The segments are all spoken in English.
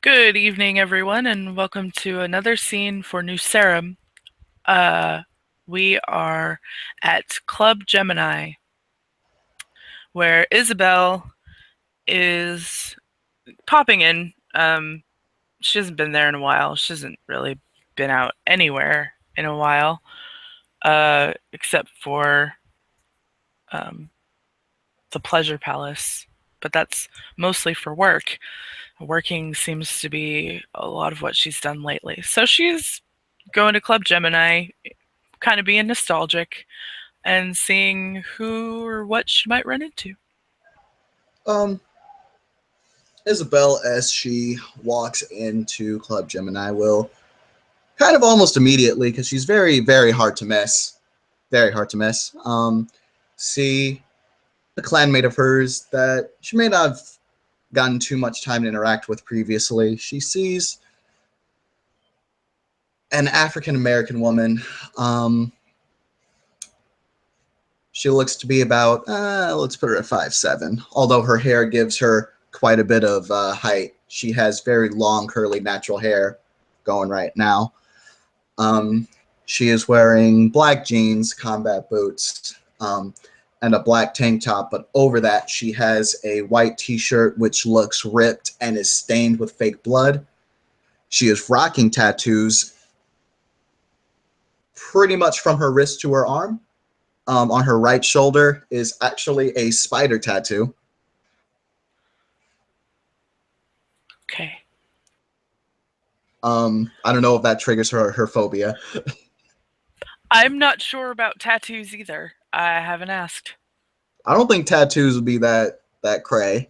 Good evening, everyone, and welcome to another scene for New Serum. Uh, we are at Club Gemini, where Isabel is popping in. She hasn't been there in a while. She hasn't really been out anywhere in a while, except for um, the Pleasure Palace. But that's mostly for work. Working seems to be a lot of what she's done lately. So she's going to Club Gemini, kind of being nostalgic and seeing who or what she might run into. Um, Isabel, as she walks into Club Gemini, will kind of almost immediately, because she's very, very hard to miss. Very hard to miss. See a clanmate of hers that she may not have gotten too much time to interact with previously. She sees an African American woman. Um, she looks to be about, let's put her at 5'7", although her hair gives her quite a bit of height. She has very long, curly, natural hair going right now. Um, she is wearing black jeans, combat boots, and a black tank top. But over that, she has a white t-shirt which looks ripped and is stained with fake blood. She is rocking tattoos pretty much from her wrist to her arm. On her right shoulder is actually a spider tattoo. Okay. I don't know if that triggers her phobia. I'm not sure about tattoos either. I haven't asked. I don't think tattoos would be that cray.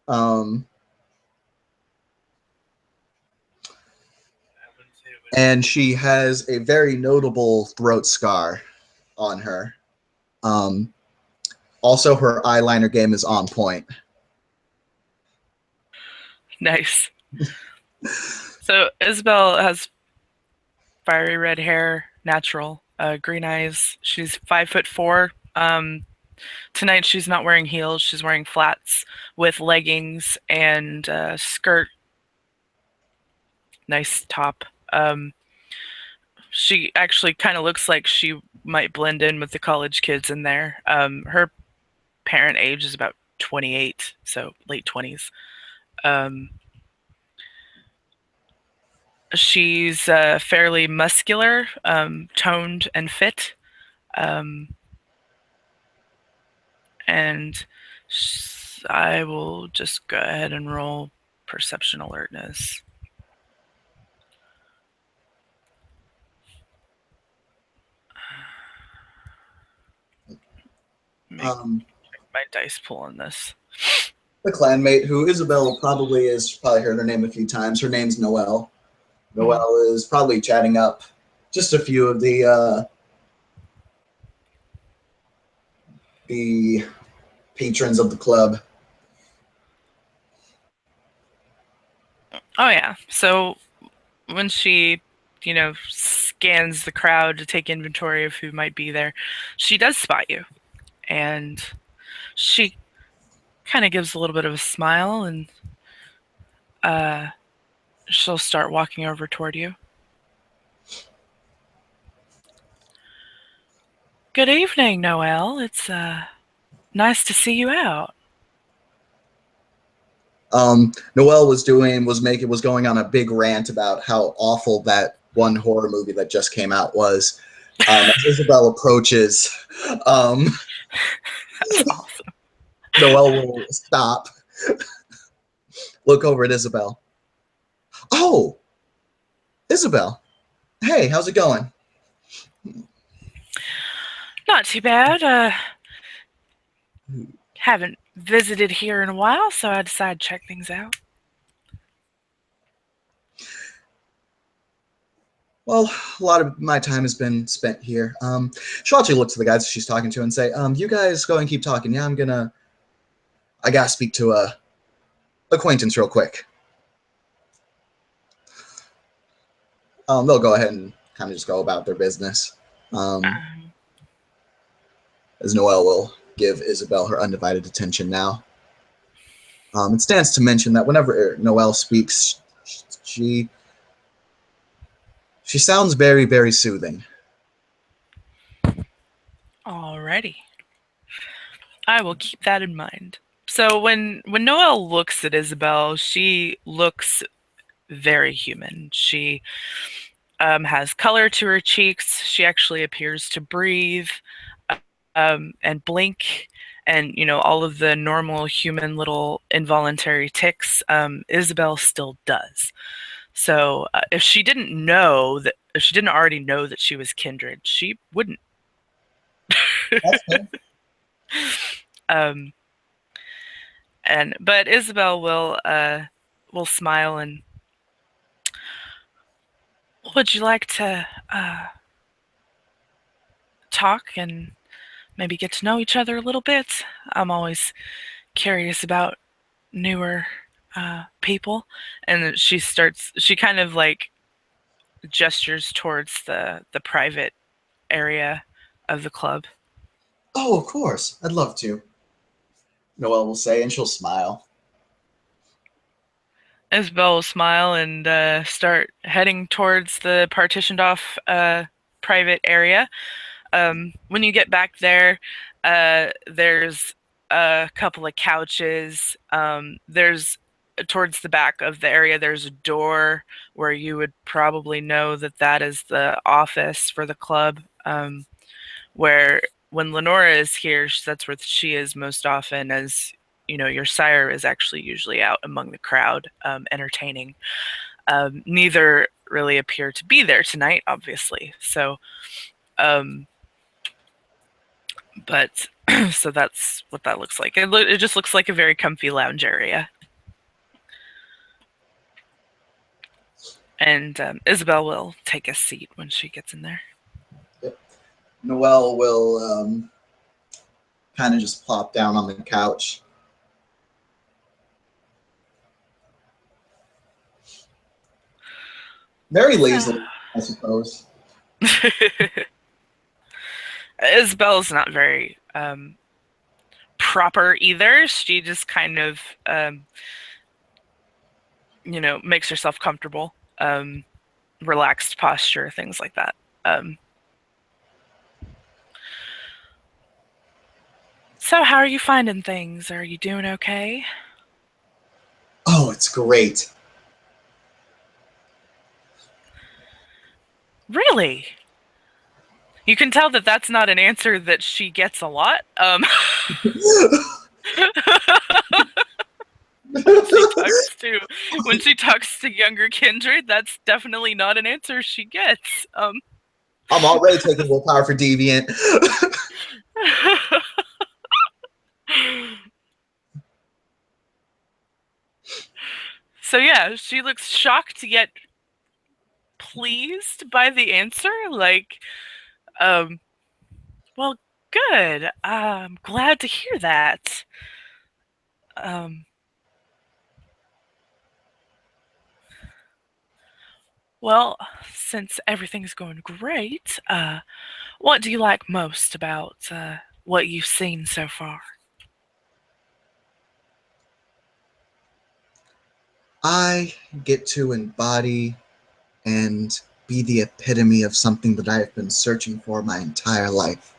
Um, and she has a very notable throat scar on her. Um, Also, her eyeliner game is on point. Nice. So Isabel has fiery red hair, natural, green eyes. She's 5'4". Tonight she's not wearing heels. She's wearing flats with leggings and skirt. Nice top. She actually kind of looks like she might blend in with the college kids in there. Her parent age is about 28, so late 20s. Um, she's fairly muscular, toned, and fit. Um, and I will just go ahead and roll perception alertness. Make Um, my dice pull on this. the clanmate, who Isabel probably has probably heard her name a few times. Her name's Noelle. Mm. Noelle is probably chatting up just a few of the patrons of the club. Oh yeah. So when she, scans the crowd to take inventory of who might be there, she does spot you, and she kind of gives a little bit of a smile, and uh, she'll start walking over toward you. Good evening, Noelle. It's nice to see you out. Noelle was going on a big rant about how awful that one horror movie that just came out was. As Isabel approaches, um, That's awesome. Noelle will stop, look over at Isabel. Oh, Isabel. Hey, how's it going? Not too bad. Haven't visited here in a while, so I decided to check things out. Well, a lot of my time has been spent here. She'll actually look to the guys she's talking to and say, you guys go and keep talking. Yeah, I gotta speak to a acquaintance real quick. They'll go ahead and kind of just go about their business. Um, Um, as Noelle will give Isabel her undivided attention now. It stands to mention that whenever Noelle speaks, she she sounds very, very soothing. Alrighty. I will keep that in mind. So when Noelle looks at Isabel, she looks very human. She has color to her cheeks. She actually appears to breathe and blink, and all of the normal human little involuntary ticks. Isabel still does. So if she didn't already know that she was kindred, she wouldn't. That's fair. um, and but Isabel will smile and, would you like to talk and maybe get to know each other a little bit? I'm always curious about newer people. And she kind of like gestures towards the private area of the club. Oh, of course. I'd love to. Noelle will say, and she'll smile. Isabel will smile and start heading towards the partitioned off private area. When you get back there, there's a couple of couches. There's towards the back of the area, there's a door where you would probably know that that is the office for the club. Where when Lenora is here, that's where she is most often, as your sire is actually usually out among the crowd entertaining. Neither really appear to be there tonight, obviously. So, but so that's what that looks like. It just looks like a very comfy lounge area. And Isabel will take a seat when she gets in there. Noelle will kind of just plop down on the couch. Very So, lazily, I suppose. Isabel's not very proper either. She just kind of, makes herself comfortable, relaxed posture, things like that. So, how are you finding things? Are you doing okay? Oh, it's great. Really? You can tell that that's not an answer that she gets a lot. When she talks to younger kindred, that's definitely not an answer she gets. I'm already taking willpower for deviant. So yeah, she looks shocked yet pleased by the answer. Like, um, well, good. I'm glad to hear that. Um, well, since everything's going great, what do you like most about what you've seen so far? I get to embody and be the epitome of something that I have been searching for my entire life.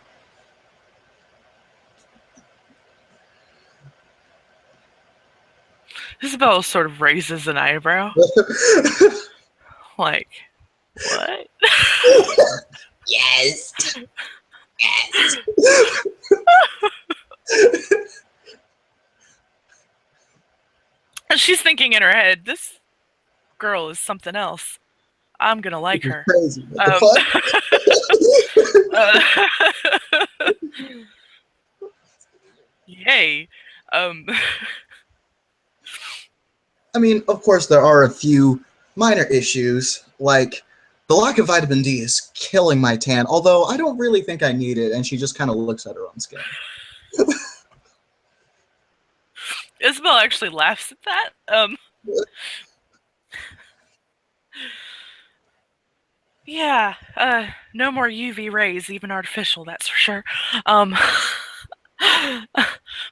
Isabel sort of raises an eyebrow. Like, what? Yes. Yes. And she's thinking in her head, this girl is something else. I'm gonna like her. Crazy. What the Uh, yay. Um, I mean, of course, there are a few minor issues, like the lack of vitamin D is killing my tan, although I don't really think I need it, and she just kind of looks at her own skin. Isabel actually laughs at that. Yeah, no more UV rays, even artificial, that's for sure. Um,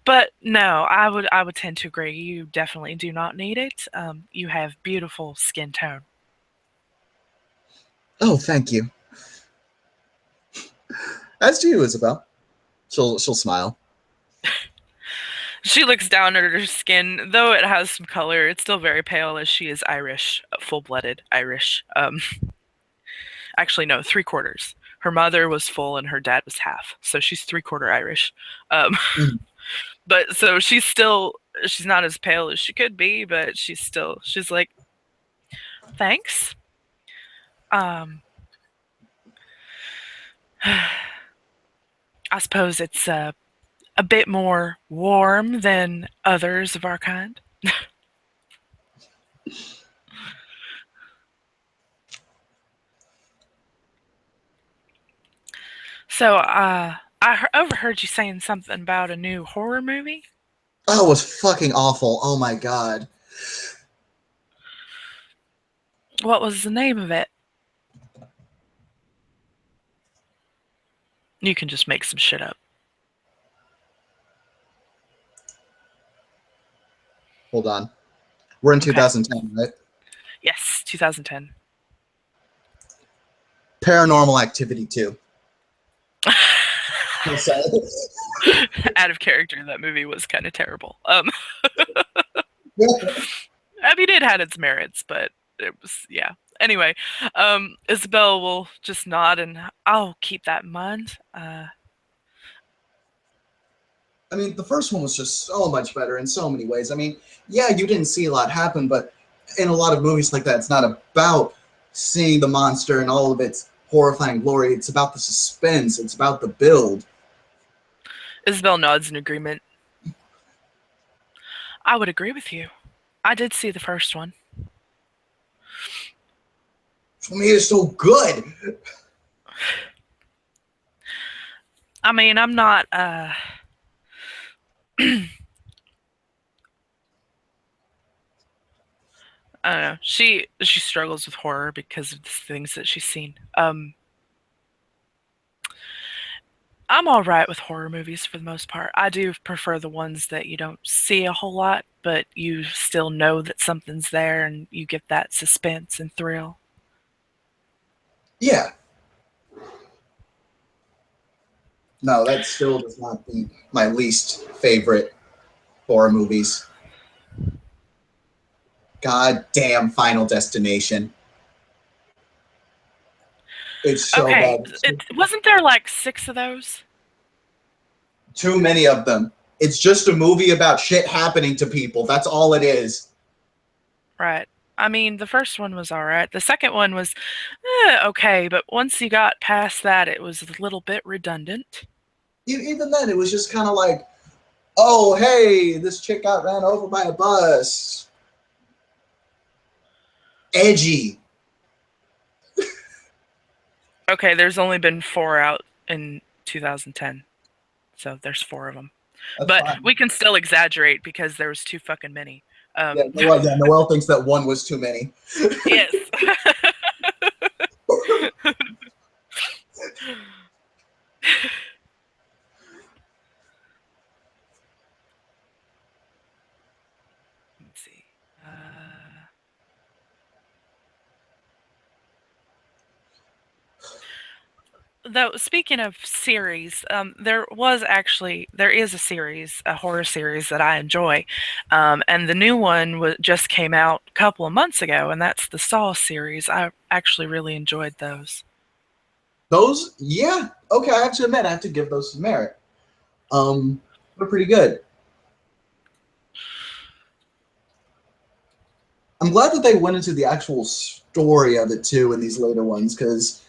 But no, I would tend to agree. You definitely do not need it. You have beautiful skin tone. Oh, thank you. As to you, Isabel. She'll smile. She looks down at her skin, though it has some color. It's still very pale, as she is Irish, full-blooded Irish. Actually, no, three quarters. Her mother was full and her dad was half, so she's three-quarter Irish. Um, Mhm. but so she's not as pale as she could be, but she's like, thanks. Um, I suppose it's a bit more warm than others of our kind. So, overheard you saying something about a new horror movie. Oh, it was fucking awful. Oh my god. What was the name of it? You can just make some shit up. Hold on. We're in Okay. 2010, right? Yes, 2010. Paranormal Activity 2. I'm sorry. Out of character, that movie was kind of terrible. I mean, it had its merits, but it was, yeah. Anyway, Isabel will just nod, and I'll keep that in mind. I mean, the first one was just so much better in so many ways. I mean, yeah, you didn't see a lot happen, but in a lot of movies like that, it's not about seeing the monster and all of its horrifying glory. It's about the suspense. It's about the build. Isabel nods in agreement. I would agree with you. I did see the first one. For me, it's so good. I mean, I'm not. I don't know. She struggles with horror because of the things that she's seen. I'm all right with horror movies for the most part. I do prefer the ones that you don't see a whole lot, but you still know that something's there and you get that suspense and thrill. Yeah, no, that still does not beat my least favorite horror movies. God damn Final Destination. It's so Okay, bad. it wasn't there like six of those, Too many of them. It's just a movie about shit happening to people. That's all it is. right? I mean, the first one was all right. The second one was okay, but once you got past that, it was a little bit redundant. Even then, it was just kind of like, oh, hey, this chick got ran over by a bus. Edgy. Okay, there's only been four out in 2010, so there's four of them. That's But fine. we can still exaggerate because there was too fucking many. Yeah, Um, Noelle, yeah, Noelle thinks that one was too many. yes. Let's see. Though speaking of series, there is a series, a horror series that I enjoy, and the new one just came out a couple of months ago, and that's the Saw series. I actually really enjoyed those. Those, yeah, okay, I have to admit, I have to give those some merit. They're pretty good. I'm glad that they went into the actual story of it too in these later ones, because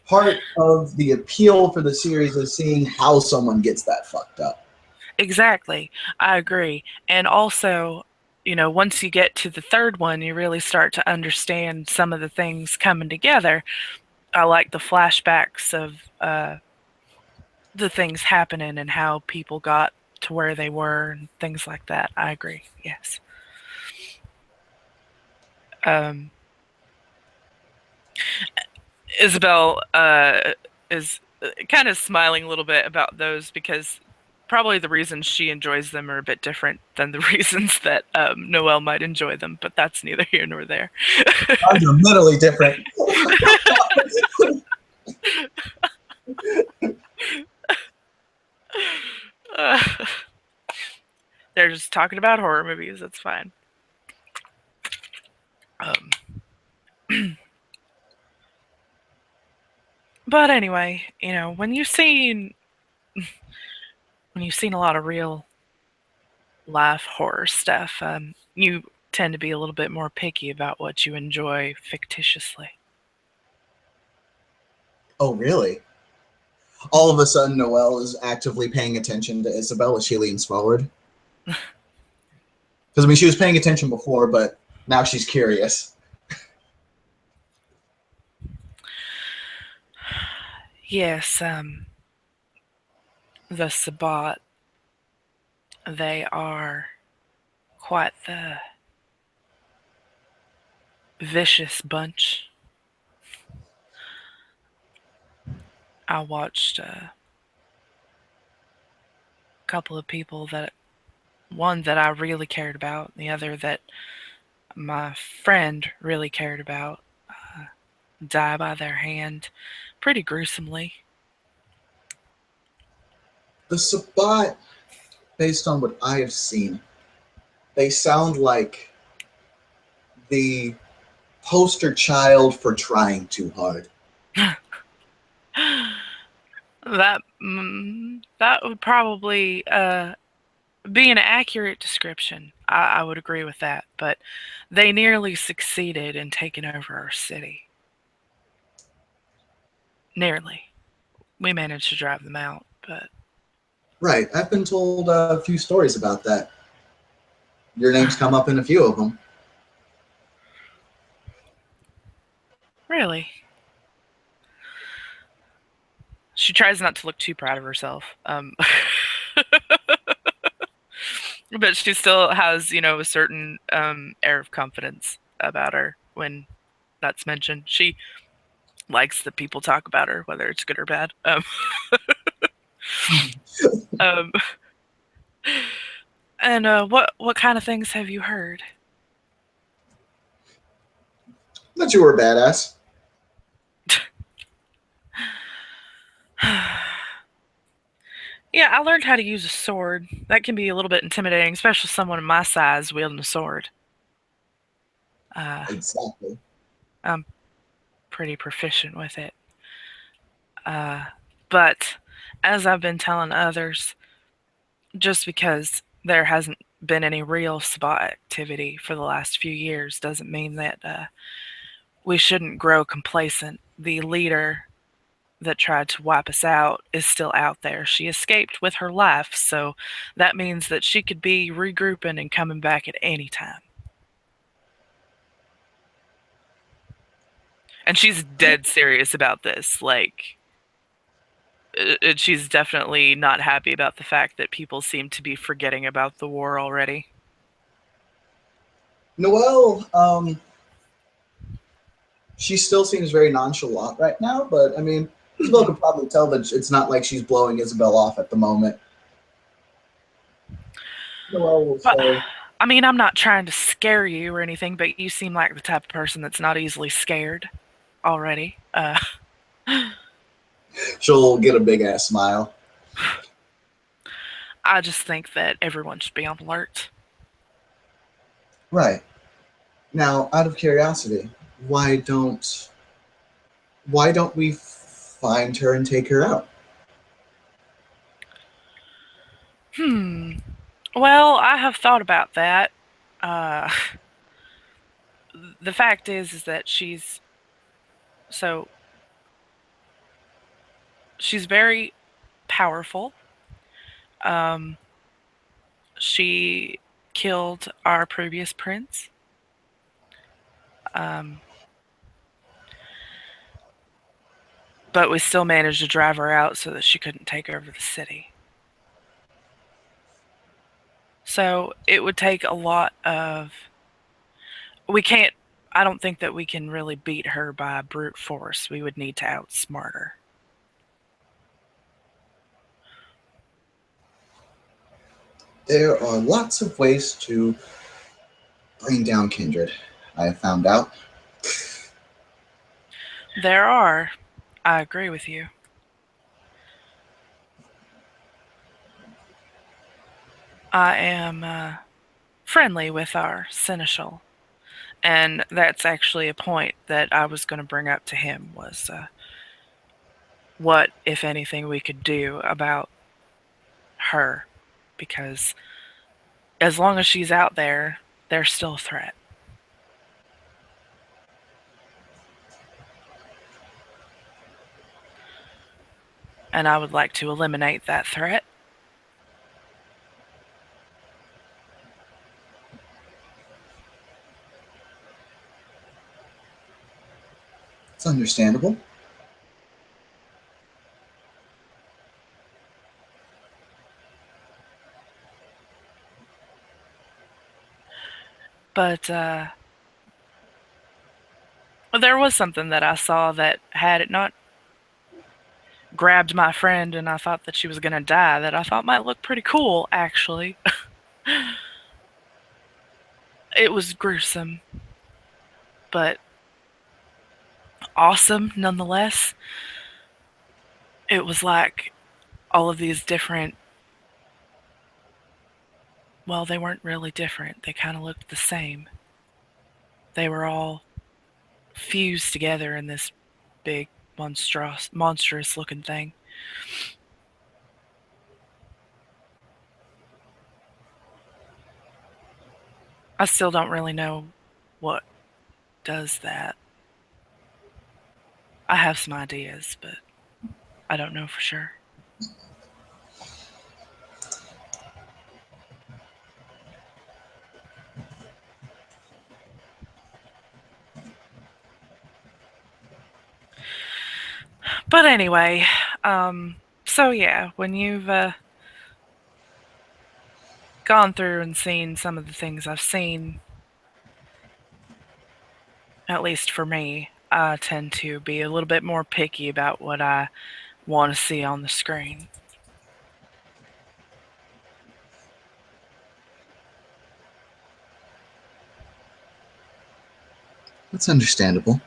part of the appeal for the series is seeing how someone gets that fucked up. Exactly, I agree, and also, once you get to the third one, you really start to understand some of the things coming together. I like the flashbacks of the things happening and how people got to where they were and things like that. I agree. Yes. Um, Isabel is kind of smiling a little bit about those because probably the reasons she enjoys them are a bit different than the reasons that Noelle might enjoy them, but that's neither here nor there. Fundamentally different. uh, they're just talking about horror movies. That's fine. Um, but anyway, when you've seen a lot of real life horror stuff, you tend to be a little bit more picky about what you enjoy fictitiously. Oh, really? All of a sudden, Noelle is actively paying attention to Isabel as she leans forward. Because, I mean, she was paying attention before, but now she's curious. Yes, the Sabbat, they are quite the vicious bunch. I watched a couple of people that one that I really cared about, the other that my friend really cared about, die by their hand pretty gruesomely. The Sabbat, based on what I have seen, they sound like the poster child for trying too hard. That would probably be an accurate description. I would agree with that, but they nearly succeeded in taking over our city. Nearly. We managed to drive them out, but Right. I've been told a few stories about that. Your name's come up in a few of them. really. She tries not to look too proud of herself. But she still has, a certain air of confidence about her when that's mentioned. She likes that people talk about her, whether it's good or bad. Um, and what kind of things have you heard? That you were a badass. Yeah, I learned how to use a sword. That can be a little bit intimidating, especially someone my size wielding a sword. Uh, Exactly. I'm pretty proficient with it. Uh, but as I've been telling others, just because there hasn't been any real spot activity for the last few years doesn't mean that we shouldn't grow complacent. The leader that tried to wipe us out is still out there. She escaped with her life, so that means that she could be regrouping and coming back at any time. And she's dead serious about this. Like, she's definitely not happy about the fact that people seem to be forgetting about the war already. Noelle, she still seems very nonchalant right now, but I mean, Isabel could probably tell that it's not like she's blowing Isabel off at the moment. Noelle will But say, I mean, I'm not trying to scare you or anything, but you seem like the type of person that's not easily scared already. she'll get a big ass smile. I just think that everyone should be on alert. Right. Now, out of curiosity, why don't why don't we find her and take her out? Hmm. Well, I have thought about that. Uh, the fact is that so she's very powerful. Um, she killed our previous prince. Um, but we still managed to drive her out so that she couldn't take over the city. So it would take a lot of. We can't. I don't think that we can really beat her by brute force. We would need to outsmart her. There are lots of ways to bring down kindred, I have found out. There are. I agree with you. I am friendly with our seneschal, and that's actually a point that I was going to bring up to him was what, if anything, we could do about her, because as long as she's out there, there's still a threat, and I would like to eliminate that threat. It's understandable. But there was something that I saw that, had it not grabbed my friend and I thought that she was going to die, that I thought might look pretty cool, actually. It was gruesome, but awesome nonetheless. It was like all of these different, well, they weren't really different. They kind of looked the same. They were all fused together in this big, monstrous looking thing. I still don't really know what does that. I have some ideas, but I don't know for sure. But anyway, so yeah, when you've gone through and seen some of the things I've seen, at least for me, I tend to be a little bit more picky about what I want to see on the screen. That's understandable.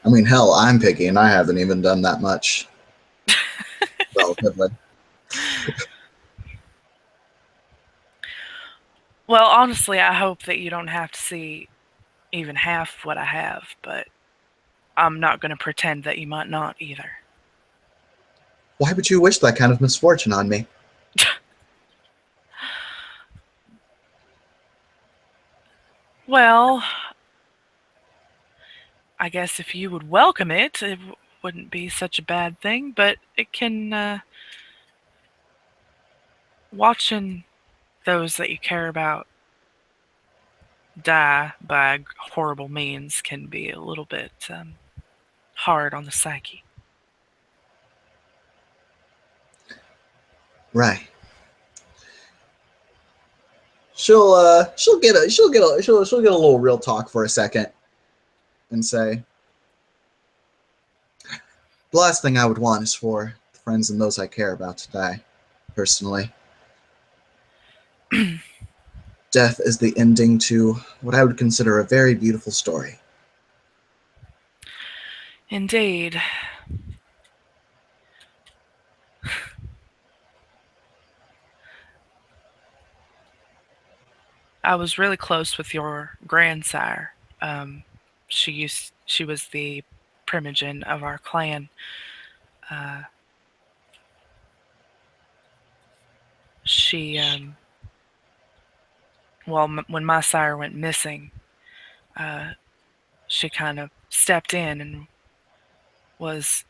I mean, hell, I'm picky and I haven't even done that much. Relatively. Well, honestly, I hope that you don't have to see even half what I have, but I'm not going to pretend that you might not either. Why would you wish that kind of misfortune on me? Well, I guess if you would welcome it, it wouldn't be such a bad thing, but it can, watching those that you care about die by horrible means can be a little bit hard on the psyche. Right. She'll get a little real talk for a second and say, the last thing I would want is for the friends and those I care about to die, personally. Death is the ending to what I would consider a very beautiful story. Indeed. I was really close with your grandsire. Um, she was the primogen of our clan. Uh, she well, when my sire went missing, uh, she kind of stepped in and was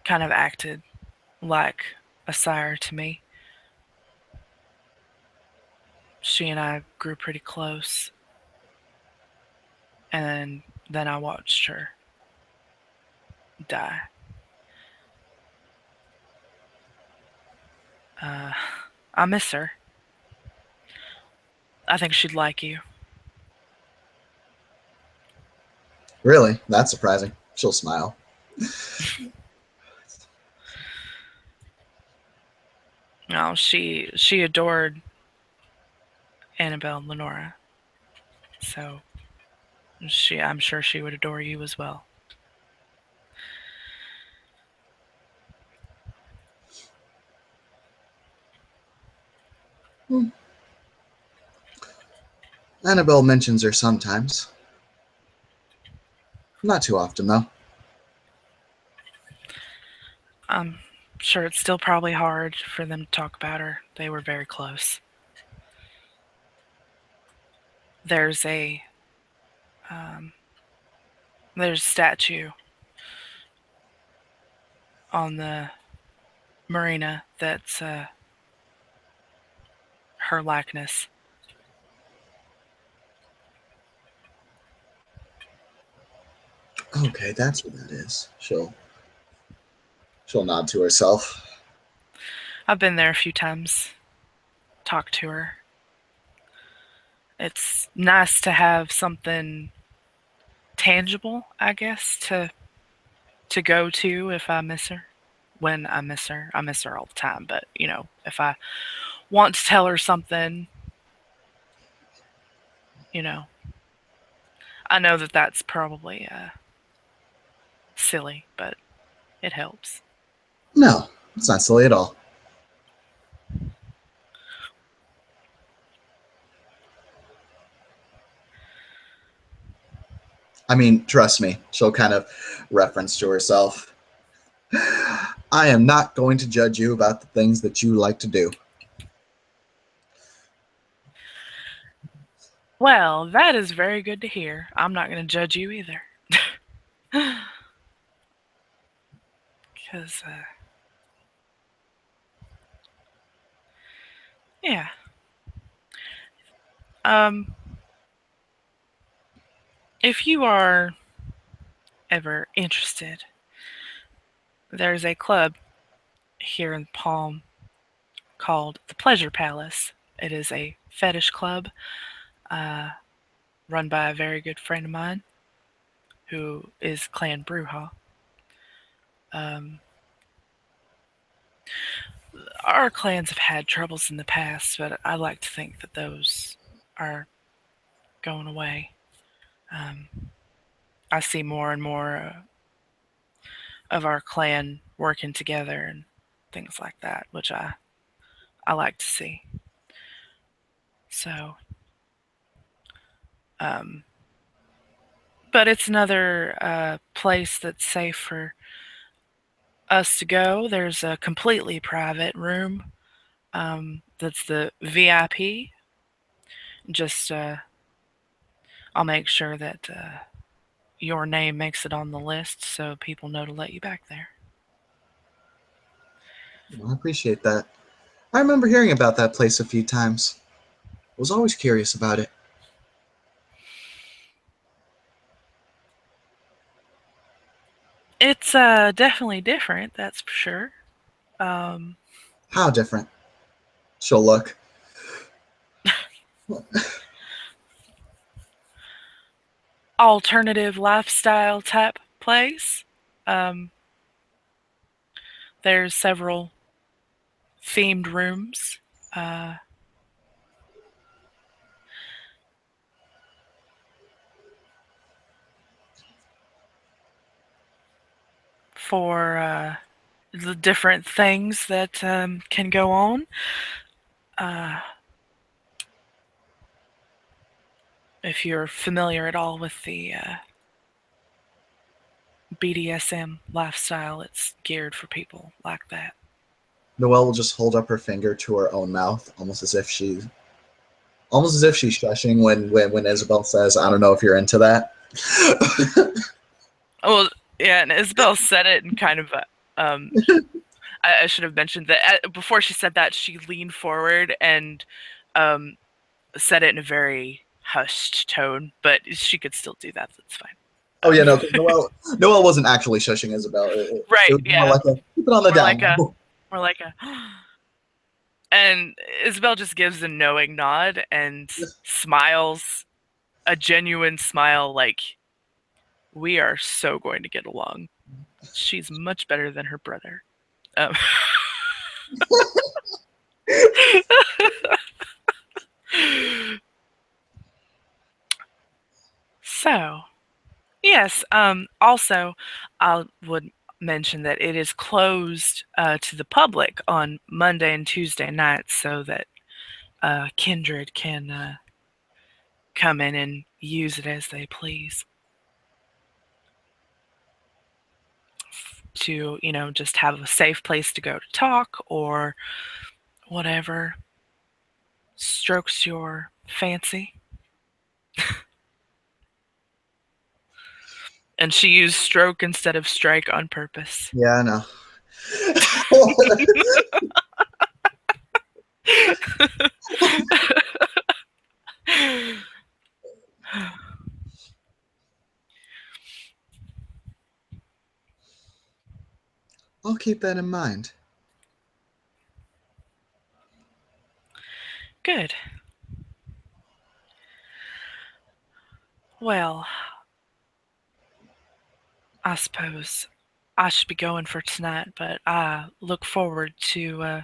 kind of acted like a sire to me. She and I grew pretty close, and then I watched her die. Uh, I miss her. I think she'd like you. Really? That's surprising. She'll smile. No, she adored Annabelle and Lenora, so I'm sure she would adore you as well. Hmm. Annabelle mentions her sometimes. Not too often, though. I'm sure it's still probably hard for them to talk about her. They were very close. There's a um, there's a statue on the marina that's her likeness. Okay, that's what that is. She'll nod to herself. I've been there a few times, talked to her. It's nice to have something tangible, I guess, to go to if I miss her. When I miss her all the time. But if I want to tell her something, you know, I know that that's probably silly, but it helps. No, it's not silly at all. I mean, trust me, she'll kind of reference to herself. I am not going to judge you about the things that you like to do. Well, that is very good to hear. I'm not going to judge you either. Because, yeah. Um, if you are ever interested, there's a club here in Palm called the Pleasure Palace. It is a fetish club uh, run by a very good friend of mine who is Clan Bruja. Um, our clans have had troubles in the past, but I like to think that those are going away. Um, I see more and more of our clan working together and things like that, which I like to see. So, um, but it's another place that's safe for us to go. There's a completely private room that's the VIP. Just I'll make sure that your name makes it on the list so people know to let you back there. Well, I appreciate that. I remember hearing about that place a few times. I was always curious about it. It's definitely different, that's for sure. Um, How different? She'll look. Alternative lifestyle type place. Um, there's several themed rooms uh, for the different things that can go on. Uh, if you're familiar at all with the BDSM lifestyle, it's geared for people like that. Noelle will just hold up her finger to her own mouth, almost as if she's shushing when Isabel says, "I don't know if you're into that." Well, yeah, and Isabel said it and kind of. Um, I should have mentioned that before she said that, she leaned forward and um, said it in a very hushed tone, but she could still do that. That's fine. Oh yeah, Um, no, because Noelle wasn't actually shushing Isabel. It right? was more Yeah, like a keep it on the more down like a, low. more like a. And Isabel just gives a knowing nod and smiles, a genuine smile, like we are so going to get along. She's much better than her brother. Um, so, yes. Also, I would mention that it is closed to the public on Monday and Tuesday nights so that Kindred can come in and use it as they please to, just have a safe place to go to talk or whatever strokes your fancy. And she used stroke instead of strike on purpose. Yeah, I know. I'll keep that in mind. Good. Well, I suppose I should be going for tonight, but I look forward to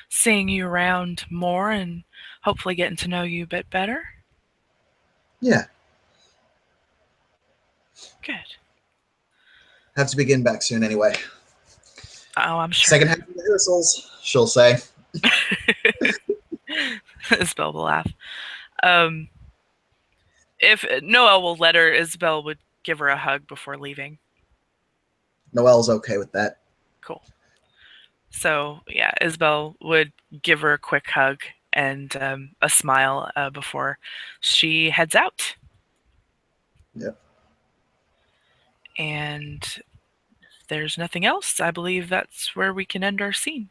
seeing you around more and hopefully getting to know you a bit better. Yeah, Good. have to begin back soon anyway. Oh, I'm sure. Second half of rehearsals, she'll say. Isabel will laugh. Um, if Noelle will let her, Isabel would give her a hug before leaving. Noelle's okay with that. Cool. So, yeah, Isabel would give her a quick hug and a smile before she heads out. Yep. And if there's nothing else, I believe that's where we can end our scene.